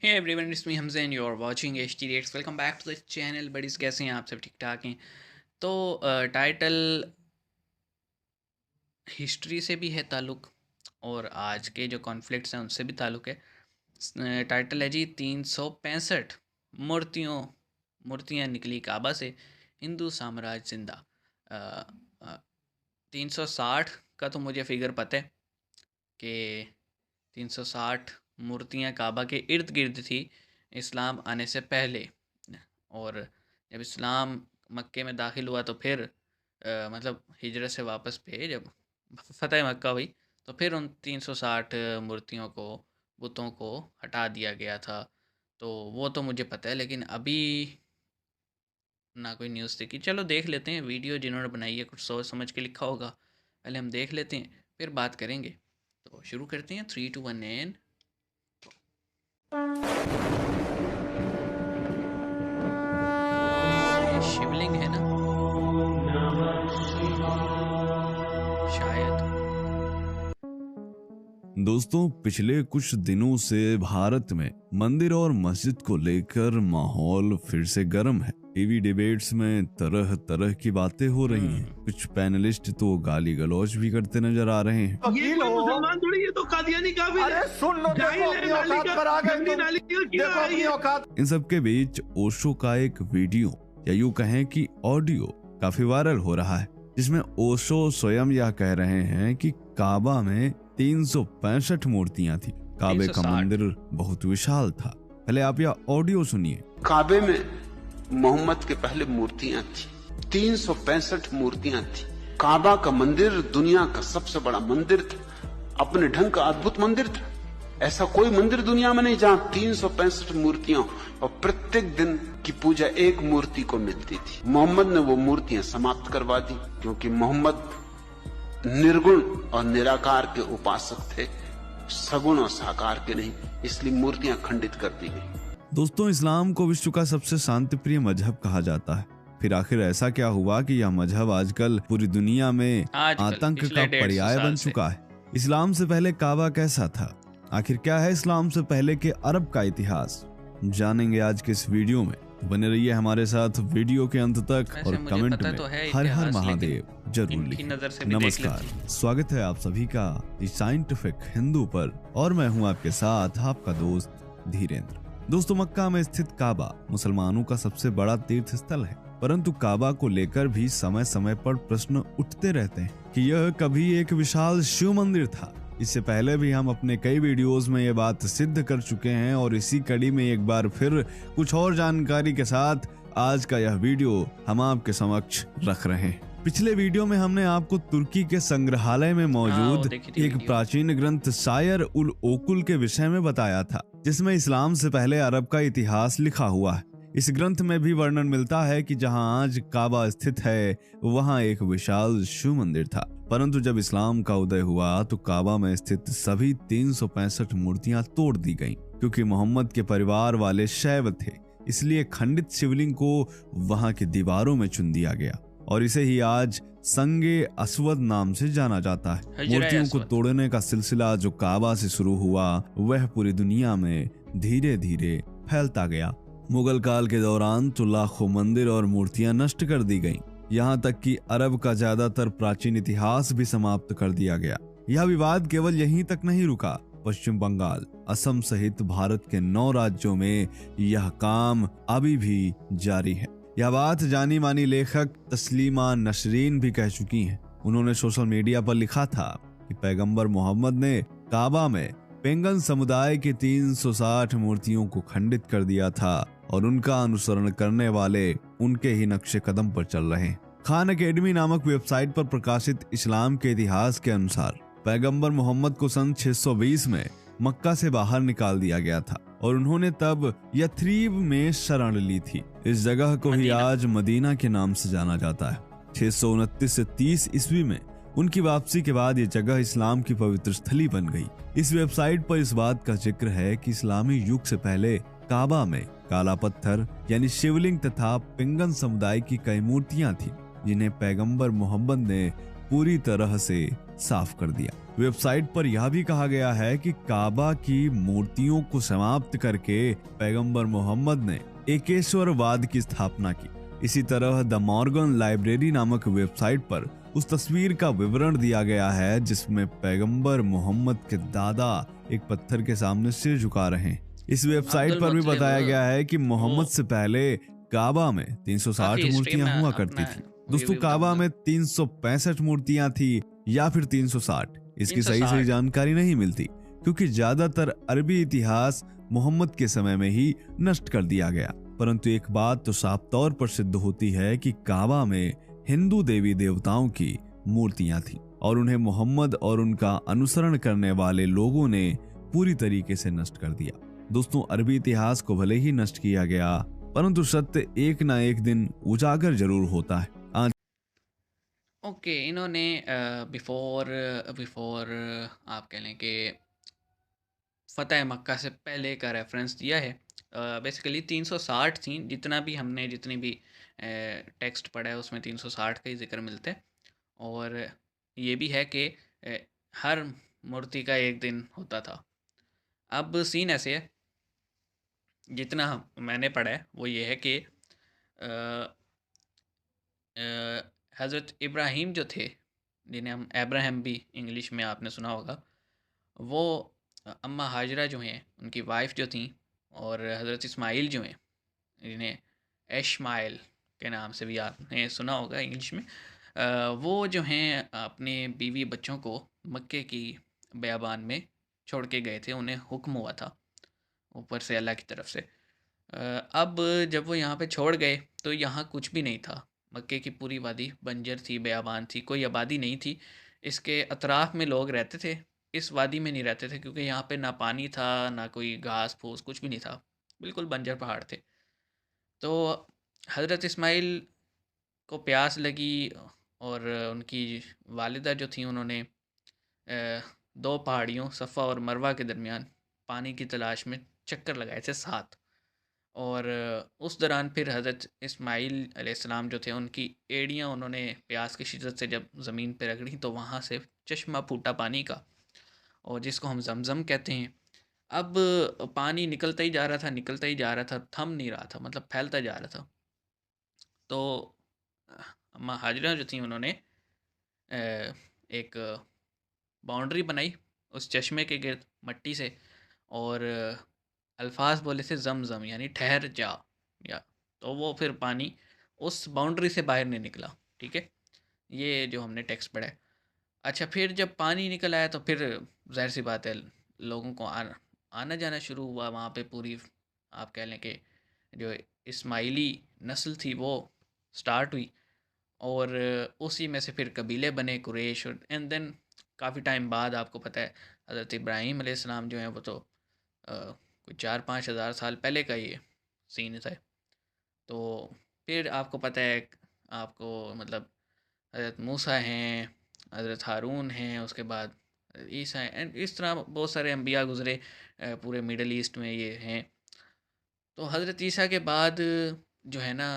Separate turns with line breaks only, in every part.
Hey everyone, it's me Hamza and you are watching H T reacts. Welcome back to the channel. Buddies, कैसे हैं आप? सब ठीक ठाक हैं? तो टाइटल हिस्ट्री से भी है ताल्लुक़ और आज के जो कॉन्फ्लिक्ट्स हैं उनसे भी ताल्लुक़ है। टाइटल है जी 365 मूर्तियों मूर्तियाँ निकली काबा से, हिंदू साम्राज्य जिंदा। 360 का तो मुझे फिगर पता है कि 360 मूर्तियाँ काबा के इर्द गिर्द थी इस्लाम आने से पहले। और जब इस्लाम मक्के में दाखिल हुआ तो फिर मतलब हिजरत से वापस पे जब फतेह मक्का हुई तो फिर उन 360 मूर्तियों को, बुतों को हटा दिया गया था। तो वो तो मुझे पता है, लेकिन अभी ना कोई न्यूज़ देखी। चलो देख लेते हैं वीडियो, जिन्होंने बनाई है कुछ सोच समझ के लिखा होगा। पहले हम देख लेते हैं फिर बात करेंगे। तो शुरू करते हैं 3 2 1 एंड ये शिवलिंग है ना शायद।
दोस्तों, पिछले कुछ दिनों से भारत में मंदिर और मस्जिद को लेकर माहौल फिर से गर्म है। टीवी डिबेट्स में तरह तरह की बातें हो रही हैं। कुछ पैनलिस्ट तो गाली गलौज भी करते नजर आ रहे हैं।
ये कोई मुसलमान थोड़ी, ये तो कादियानी काफिर है।
अरे सुन लो, देखो अपनी औकात पर आ गए तुम। देखो अपनी औकात।
इन सब के बीच ओशो का एक वीडियो या यूं कहें कि ऑडियो काफी वायरल हो रहा है, जिसमें ओशो स्वयं यह कह रहे हैं कि काबा में 365 मूर्तियां थी। काबे का
360
मंदिर बहुत विशाल था। पहले आप यह ऑडियो सुनिए।
काबे में मोहम्मद के पहले मूर्तियां थी, 365 मूर्तियां थी। काबा का मंदिर दुनिया का सबसे बड़ा मंदिर था, अपने ढंग का अद्भुत मंदिर था। ऐसा कोई मंदिर दुनिया में नहीं जहां 365 मूर्तियां और प्रत्येक दिन की पूजा एक मूर्ति को मिलती थी। मोहम्मद ने वो मूर्तियां समाप्त करवा दी, क्योंकि मोहम्मद निर्गुण और निराकार के उपासक थे, सगुण और साकार के नहीं, इसलिए मूर्तियां खंडित कर दी गई।
दोस्तों, इस्लाम को विश्व का सबसे शांतिप्रिय मजहब कहा जाता है। फिर आखिर ऐसा क्या हुआ कि यह मजहब आजकल पूरी दुनिया में आतंक का पर्याय बन चुका है? इस्लाम से पहले काबा कैसा था? आखिर क्या है इस्लाम से पहले के अरब का इतिहास? जानेंगे आज के इस वीडियो में। बने रहिए हमारे साथ वीडियो के अंत तक और कमेंट में
तो
हर हर महादेव जरूर लिखें। नमस्कार, स्वागत है आप सभी का द साइंटिफिक हिंदू पर, और मैं हूं आपके साथ आपका दोस्त धीरेन्द्र। दोस्तों, मक्का में स्थित काबा मुसलमानों का सबसे बड़ा तीर्थ स्थल है, परंतु काबा को लेकर भी समय समय पर प्रश्न उठते रहते हैं कि यह कभी एक विशाल शिव मंदिर था। इससे पहले भी हम अपने कई वीडियोस में ये बात सिद्ध कर चुके हैं, और इसी कड़ी में एक बार फिर कुछ और जानकारी के साथ आज का यह वीडियो हम आपके समक्ष रख रहे हैं। पिछले वीडियो में हमने आपको तुर्की के संग्रहालय में मौजूद एक प्राचीन ग्रंथ सायर उल ओकुल के विषय में बताया था, जिसमें इस्लाम से पहले अरब का इतिहास लिखा हुआ है। इस ग्रंथ में भी वर्णन मिलता है कि जहां आज काबा स्थित है वहां एक विशाल शिव मंदिर था, परंतु जब इस्लाम का उदय हुआ तो काबा में स्थित सभी 365 मूर्तियां तोड़ दी गईं, क्योंकि मोहम्मद के परिवार वाले शैव थे। इसलिए खंडित शिवलिंग को वहां की दीवारों में चुन दिया गया, और इसे ही आज संगे अस्वद नाम से जाना जाता है। मूर्तियों को तोड़ने का सिलसिला जो काबा से शुरू हुआ, वह पूरी दुनिया में धीरे धीरे फैलता गया। मुगल काल के दौरान तो लाखों मंदिर और मूर्तियां नष्ट कर दी गईं। यहाँ तक कि अरब का ज्यादातर प्राचीन इतिहास भी समाप्त कर दिया गया। यह विवाद केवल यहीं तक नहीं रुका। पश्चिम बंगाल, असम सहित भारत के 9 राज्यों में यह काम अभी भी जारी है। यह बात जानी मानी लेखक तस्लीमा नसरीन भी कह चुकी हैं। उन्होंने सोशल मीडिया पर लिखा था कि पैगंबर मोहम्मद ने काबा में पेंगन समुदाय की 360 मूर्तियों को खंडित कर दिया था, और उनका अनुसरण करने वाले उनके ही नक्शे कदम पर चल रहे हैं। खान अकेडमी नामक वेबसाइट पर प्रकाशित इस्लाम के इतिहास के अनुसार पैगंबर मोहम्मद को सन 620 में मक्का से बाहर निकाल दिया गया था, और उन्होंने तब यथरीब में शरण ली थी। इस जगह को ही आज मदीना के नाम से जाना जाता है। 629 से 30 ईस्वी में उनकी वापसी के बाद ये जगह इस्लाम की पवित्र स्थली बन गई। इस वेबसाइट पर इस बात का जिक्र है कि इस्लामी युग से पहले काबा में काला पत्थर यानी शिवलिंग तथा पेंगन समुदाय की कई मूर्तियां थी, जिन्हें पैगंबर मोहम्मद ने पूरी तरह से साफ कर दिया। वेबसाइट पर यह भी कहा गया है कि काबा की मूर्तियों को समाप्त करके पैगंबर मोहम्मद ने एकेश्वरवाद की स्थापना की। इसी तरह द मॉर्गन लाइब्रेरी नामक वेबसाइट पर उस तस्वीर का विवरण दिया गया है जिसमें पैगंबर मोहम्मद के दादा एक पत्थर के सामने सिर झुका रहे हैं। इस वेबसाइट पर भी बताया गया है कि मोहम्मद से पहले काबा में 360 मूर्तियां हुआ करती थी। दोस्तों, काबा में 365 मूर्तियां थी या फिर 360, इसकी सही जानकारी नहीं मिलती क्योंकि ज्यादातर अरबी इतिहास मोहम्मद के समय में ही नष्ट कर दिया गया। परंतु एक बात तो साफ तौर पर सिद्ध होती है कि काबा में हिंदू देवी देवताओं की मूर्तियां थी और उन्हें मोहम्मद और उनका अनुसरण करने वाले लोगों ने पूरी तरीके से नष्ट कर दिया। दोस्तों, अरबी इतिहास को भले ही नष्ट किया गया परंतु सत्य एक ना एक दिन उजागर जरूर होता है।
ओके, इन्होंने बिफोर आप कह लें कि फ़तेह मक्का से पहले का रेफरेंस दिया है। बेसिकली 360 थी, जितनी भी टेक्स्ट पढ़ा है उसमें 360 का ही जिक्र मिलता है। और ये भी है कि हर मूर्ति का एक दिन होता था। अब सीन ऐसे है, जितना मैंने पढ़ा है वो ये है कि हज़रत इब्राहीम जो थे, जिन्हें हम अब्राहम भी इंग्लिश में आपने सुना होगा, वो अम्मा हाजरा जो हैं उनकी वाइफ जो थी, और हज़रत इस्माइल जो हैं जिन्हें एशमाइल के नाम से भी आपने सुना होगा इंग्लिश में, वो जो हैं अपने बीवी बच्चों को मक्के की बेयाबान में छोड़ के गए थे। उन्हें हुक्म हुआ था ऊपर से अल्लाह की तरफ से। अब जब वो यहाँ पे छोड़ गए तो यहाँ कुछ भी नहीं था। मक्के की पूरी वादी बंजर थी, बेयाबान थी, कोई आबादी नहीं थी। इसके अतराफ़ में लोग रहते थे, इस वादी में नहीं रहते थे क्योंकि यहाँ पे ना पानी था, ना कोई घास फूस, कुछ भी नहीं था, बिल्कुल बंजर पहाड़ थे। तो हज़रत इस्माइल को प्यास लगी और उनकी वालिदा जो थी उन्होंने दो पहाड़ियों सफ़ा और मरवा के दरमियान पानी की तलाश में चक्कर लगाए थे 7। और उस दौरान फिर हज़रत इस्माइल अलैहिस्सलाम जो थे उनकी एड़ियाँ उन्होंने प्यास की शिद्दत से जब ज़मीन पर रगड़ी तो वहाँ से चश्मा फूटा पानी का, और जिसको हम जमज़म कहते हैं। अब पानी निकलता ही जा रहा था, थम नहीं रहा था, मतलब फैलता जा रहा था। तो अम्मा हाजरा जो थी उन्होंने एक बाउंड्री बनाई उस चश्मे के गिर्द मट्टी से, और अल्फाज बोले थे ज़मज़म यानी ठहर जा, या तो वो फिर पानी उस बाउंड्री से बाहर नहीं निकला। ठीक है, ये जो हमने टेक्स्ट पढ़ा है। अच्छा, फिर जब पानी निकल आया तो फिर ज़ाहिर सी बात है लोगों को आना जाना शुरू हुआ वहाँ पे। पूरी आप कह लें कि जो इस्माइली नस्ल थी वो स्टार्ट हुई, और उसी में से फिर कबीले बने, कुरैश। एंड देन काफ़ी टाइम बाद आपको पता है हज़रत इब्राहीम अलैहिस्सलाम जो हैं वो तो कोई 4-5 हज़ार साल पहले का ये सीन था। तो फिर आपको पता है, आपको मतलब हज़रत मूसा हैं, हज़रत हारून हैं, उसके बाद ईसा हैं, एंड इस तरह बहुत सारे अम्बिया गुज़रे पूरे मिडल ईस्ट में ये हैं। तो हज़रत ईसा के बाद जो है ना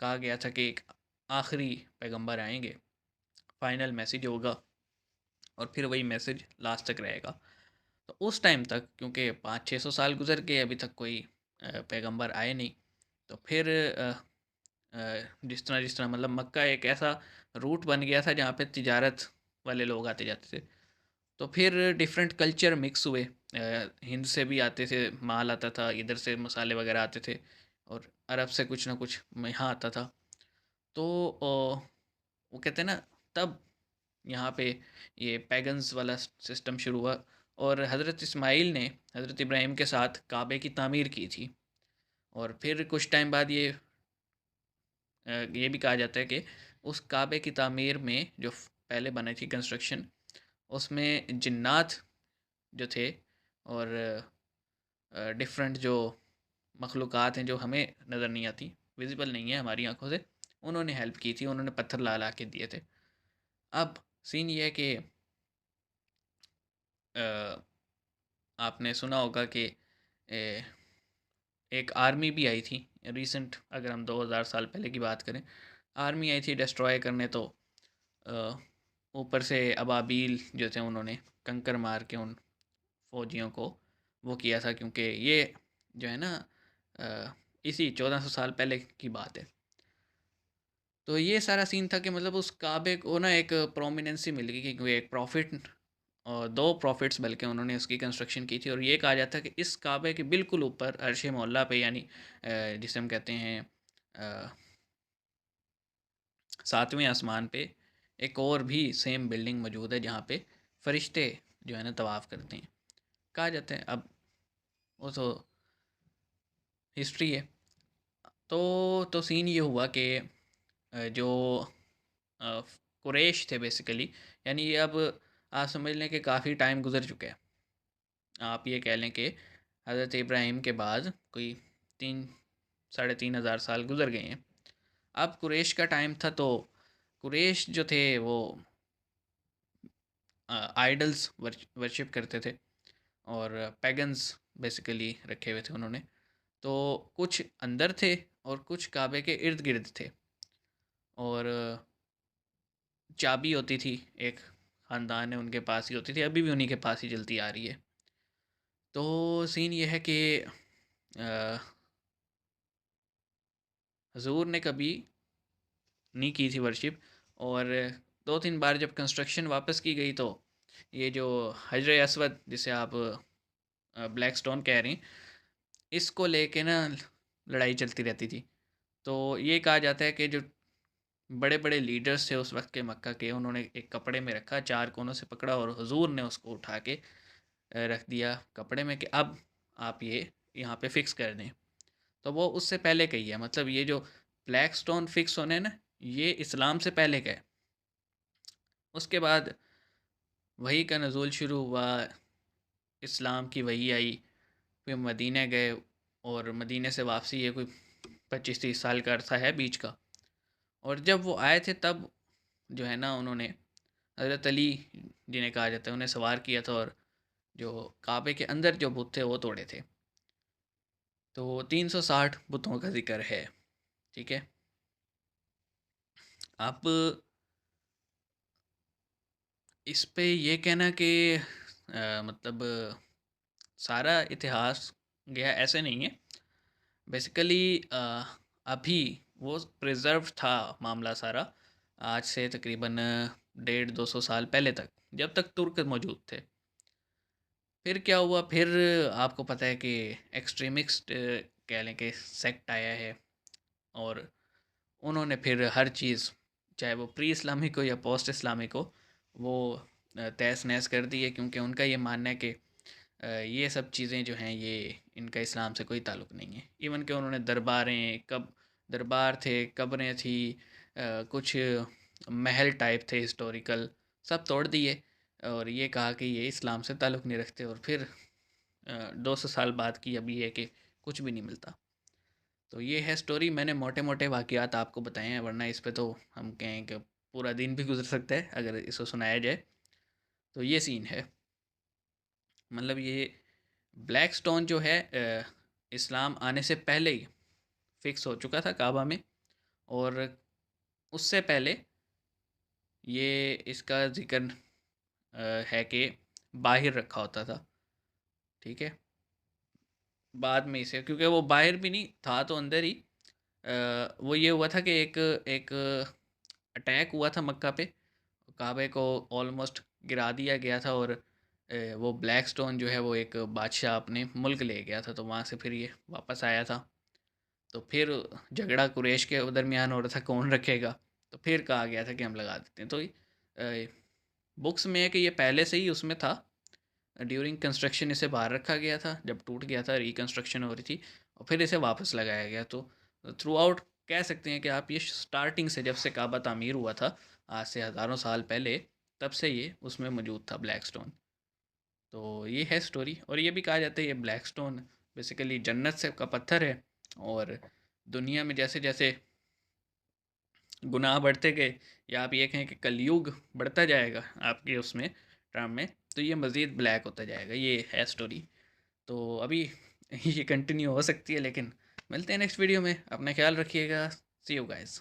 कहा गया था कि एक आखिरी पैगंबर आएंगे, फाइनल मैसेज होगा, और फिर वही मैसेज लास्ट तक रहेगा। तो उस टाइम तक क्योंकि 500-600 साल गुजर गए, अभी तक कोई पैगंबर आए नहीं। तो फिर जिस तरह मतलब मक्का एक ऐसा रूट बन गया था जहाँ पे तिजारत वाले लोग आते जाते थे। तो फिर डिफरेंट कल्चर मिक्स हुए, हिंद से भी आते थे, माल आता था, इधर से मसाले वगैरह आते थे, और अरब से कुछ ना कुछ यहाँ आता था। तो वो कहते हैं ना, तब यहाँ पे ये पैगन्स वाला सिस्टम शुरू हुआ, और हज़रत इस्माइल ने हज़रत इब्राहीम के साथ काबे की तामीर की थी। और फिर कुछ टाइम बाद ये भी कहा जाता है कि उस काबे की तामीर में जो पहले बनी थी कंस्ट्रक्शन, उसमें जिन्नात जो थे और डिफरेंट जो मखलूक़ात हैं जो हमें नज़र नहीं आती, विजिबल नहीं है हमारी आंखों से, उन्होंने हेल्प की थी, उन्होंने पत्थर ला ला के दिए थे। अब सीन ये है कि आपने सुना होगा कि एक आर्मी भी आई थी रिसेंट, अगर हम 2000 साल पहले की बात करें, आर्मी आई थी डिस्ट्रॉय करने। तो ऊपर से अबाबील जो थे उन्होंने कंकर मार के उन फौजियों को वो किया था, क्योंकि ये जो है ना इसी 1400 साल पहले की बात है। तो ये सारा सीन था कि मतलब उस काबे को ना एक प्रोमिनेंसी मिल गई, क्योंकि एक प्रॉफिट और 2 प्रॉफिट्स बल्कि उन्होंने उसकी कंस्ट्रक्शन की थी। और ये कहा जाता है कि इस काबे के बिल्कुल ऊपर अर्श मौला पे, यानी जिसे हम कहते हैं 7वें आसमान पे, एक और भी सेम बिल्डिंग मौजूद है जहाँ पे फरिश्ते जो है ना तवाफ़ करते हैं, कहा जाता है। अब वो तो हिस्ट्री है। तो सीन ये हुआ कि जो कुरैश थे बेसिकली, यानी ये अब आप समझ लें कि काफ़ी टाइम गुजर चुका है। आप ये कह लें कि हज़रत इब्राहीम के बाद कोई 3-3.5 साल गुजर गए हैं। अब कुरैश का टाइम था, तो कुरैश जो थे वो आइडल्स वर्शिप करते थे और पैगन्स बेसिकली रखे हुए थे उन्होंने। तो कुछ अंदर थे और कुछ काबे के इर्द गिर्द थे, और चाबी होती थी एक ख़ानदान है उनके पास ही होती थी, अभी भी उन्हीं के पास ही चलती आ रही है। तो सीन ये है कि हजूर ने कभी नहीं की थी वर्शिप, और 2-3 बार जब कंस्ट्रक्शन वापस की गई तो ये जो हजर असवद जिसे आप ब्लैक स्टोन कह रहे हैं, इसको लेके ना लड़ाई चलती रहती थी। तो ये कहा जाता है कि जो बड़े बड़े लीडर्स थे उस वक्त के मक्का के, उन्होंने एक कपड़े में रखा, 4 कोनों से पकड़ा और हुजूर ने उसको उठा के रख दिया कपड़े में कि अब आप ये यहाँ पे फ़िक्स कर दें। तो वो उससे पहले का ही है, मतलब ये जो ब्लैक स्टोन फिक्स होने ना, ये इस्लाम से पहले का है। उसके बाद वही का नज़ूल शुरू हुआ, इस्लाम की वही आई, फिर मदीने गए, और मदीने से वापसी ये कोई 25-30 साल का अरसा है बीच का। और जब वो आए थे तब जो है ना उन्होंने हज़रत अली जिन्हें कहा जाता है उन्हें सवार किया था, और जो काबे के अंदर जो बुत थे वो तोड़े थे। तो 360 बुतों का जिक्र है, ठीक है। आप इस पे ये कहना कि मतलब सारा इतिहास गया ऐसे नहीं है। बेसिकली अभी वो प्रिजर्व था मामला सारा, आज से तकरीबन 150-200 साल पहले तक, जब तक तुर्क मौजूद थे। फिर क्या हुआ, फिर आपको पता है कि एक्सट्रीमिस्ट कह लें कि सेक्ट आया है, और उन्होंने फिर हर चीज़, चाहे वो प्री इस्लामिक हो या पोस्ट इस्लामिक हो, वो तहस नहस कर दी है, क्योंकि उनका ये मानना है कि ये सब चीज़ें जो हैं ये इनका इस्लाम से कोई ताल्लुक़ नहीं है। इवन कि उन्होंने दरबारें, कब दरबार थे, कब्रें थी, कुछ महल टाइप थे हिस्टोरिकल, सब तोड़ दिए और ये कहा कि ये इस्लाम से ताल्लुक़ नहीं रखते। और फिर 200 साल बाद की अभी है कि कुछ भी नहीं मिलता। तो ये है स्टोरी, मैंने मोटे मोटे वाक़यात आपको बताए हैं, वरना इस पे तो हम कहें कि पूरा दिन भी गुजर सकता है अगर इसको सुनाया जाए। तो ये सीन है, मतलब ये ब्लैक स्टोन जो है इस्लाम आने से पहले ही फिक्स हो चुका था काबा में, और उससे पहले ये इसका ज़िक्र है कि बाहर रखा होता था, ठीक है। बाद में इसे, क्योंकि वो बाहर भी नहीं था तो अंदर ही, वो ये हुआ था कि एक एक अटैक हुआ था मक्का पे, काबे को ऑलमोस्ट गिरा दिया गया था, और वो ब्लैक स्टोन जो है वो एक बादशाह अपने मुल्क ले गया था, तो वहाँ से फिर ये वापस आया था। तो फिर झगड़ा कुरैश के दरमियान हो रहा था कौन रखेगा, तो फिर कहा गया था कि हम लगा देते हैं। तो बुक्स में है कि ये पहले से ही उसमें था, ड्यूरिंग कंस्ट्रक्शन इसे बाहर रखा गया था, जब टूट गया था रिकंस्ट्रक्शन हो रही थी, और फिर इसे वापस लगाया गया। तो थ्रू आउट कह सकते हैं कि आप ये स्टार्टिंग से, जब से काबा तामीर हुआ था आज से हज़ारों साल पहले, तब से ये उसमें मौजूद था ब्लैक स्टोन। तो ये है स्टोरी, और ये भी कहा जाता है ये ब्लैक स्टोन बेसिकली जन्नत से का पत्थर है, और दुनिया में जैसे जैसे गुनाह बढ़ते गए, या आप ये कहें कि कलयुग बढ़ता जाएगा आपके उसमें टर्म में, तो ये मज़ीद ब्लैक होता जाएगा। ये है स्टोरी। तो अभी ये कंटिन्यू हो सकती है, लेकिन मिलते हैं नेक्स्ट वीडियो में। अपना ख्याल रखिएगा। सी यू गाइस।